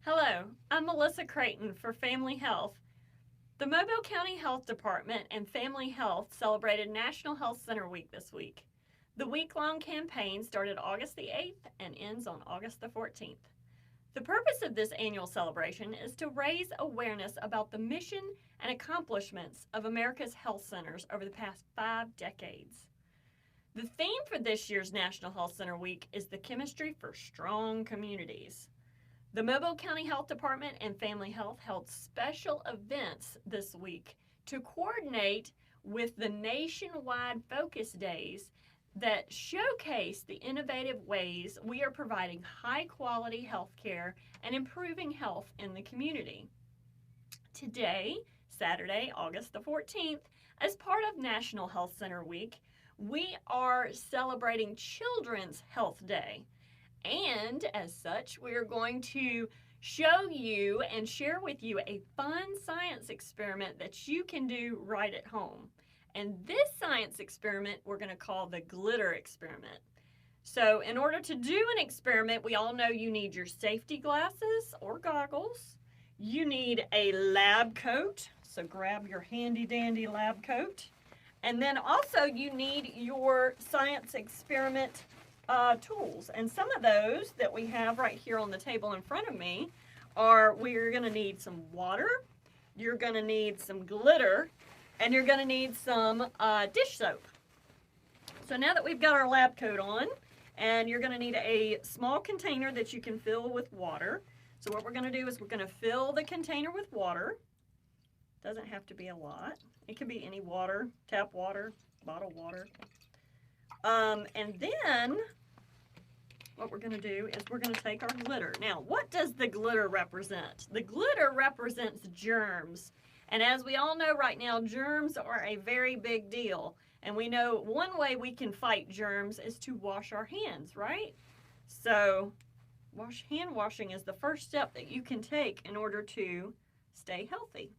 Hello, I'm Melissa Creighton for Family Health. The Mobile County Health Department and Family Health celebrated National Health Center Week this week. The week-long campaign started August the 8th and ends on August the 14th. The purpose of this annual celebration is to raise awareness about the mission and accomplishments of America's health centers over the past 5 decades. The theme for this year's National Health Center Week is the chemistry for strong communities. The Mobile County Health Department and Family Health held special events this week to coordinate with the nationwide focus days that showcase the innovative ways we are providing high-quality health care and improving health in the community. Today, Saturday, August the 14th, as part of National Health Center Week, we are celebrating Children's Health Day. And as such, we are going to show you and share with you a fun science experiment that you can do right at home. And this science experiment we're going to call the glitter experiment. So in order to do an experiment, we all know you need your safety glasses or goggles. You need a lab coat, so grab your handy dandy lab coat. And then also you need your science experiment tools, and some of those that we have right here on the table in front of me are, we're going to need some water, you're going to need some glitter, and you're going to need some dish soap. So now that we've got our lab coat on, and you're going to need a small container that you can fill with water. So what we're going to do is we're going to fill the container with water. Doesn't have to be a lot. It could be any water, tap water, bottled water. And then what we're going to do is we're going to take our glitter. Now, what does the glitter represent? The glitter represents germs. And as we all know right now, germs are a very big deal. And we know one way we can fight germs is to wash our hands, right? So hand washing is the first step that you can take in order to stay healthy.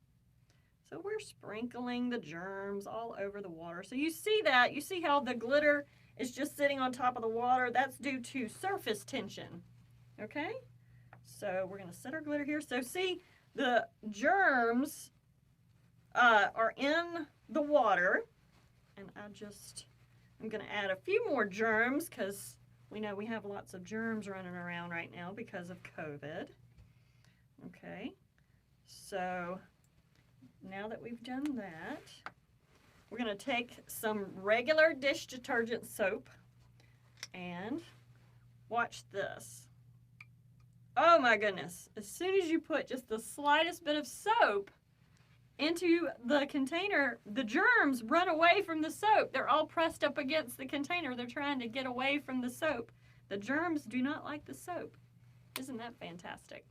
So we're sprinkling the germs all over the water. So you see that, you see how the glitter is just sitting on top of the water. That's due to surface tension, okay? So we're gonna set our glitter here. So see, the germs are in the water, and I'm gonna add a few more germs because we know we have lots of germs running around right now because of COVID. Okay, so now that we've done that, we're going to take some regular dish detergent soap and watch this. Oh my goodness. As soon as you put just the slightest bit of soap into the container, the germs run away from the soap. They're all pressed up against the container. They're trying to get away from the soap. The germs do not like the soap. Isn't that fantastic?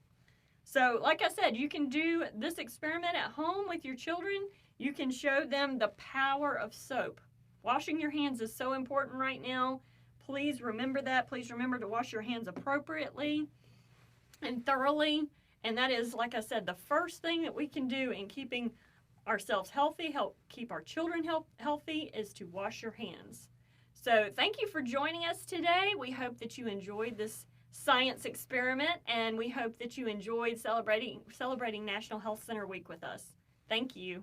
So, like I said, you can do this experiment at home with your children. You can show them the power of soap. Washing your hands is so important right now. Please remember that. Please remember to wash your hands appropriately and thoroughly. And that is, like I said, the first thing that we can do in keeping ourselves healthy, help keep our children healthy, is to wash your hands. So thank you for joining us today. We hope that you enjoyed this science experiment, and we hope that you enjoyed celebrating National Health Center Week with us. Thank you.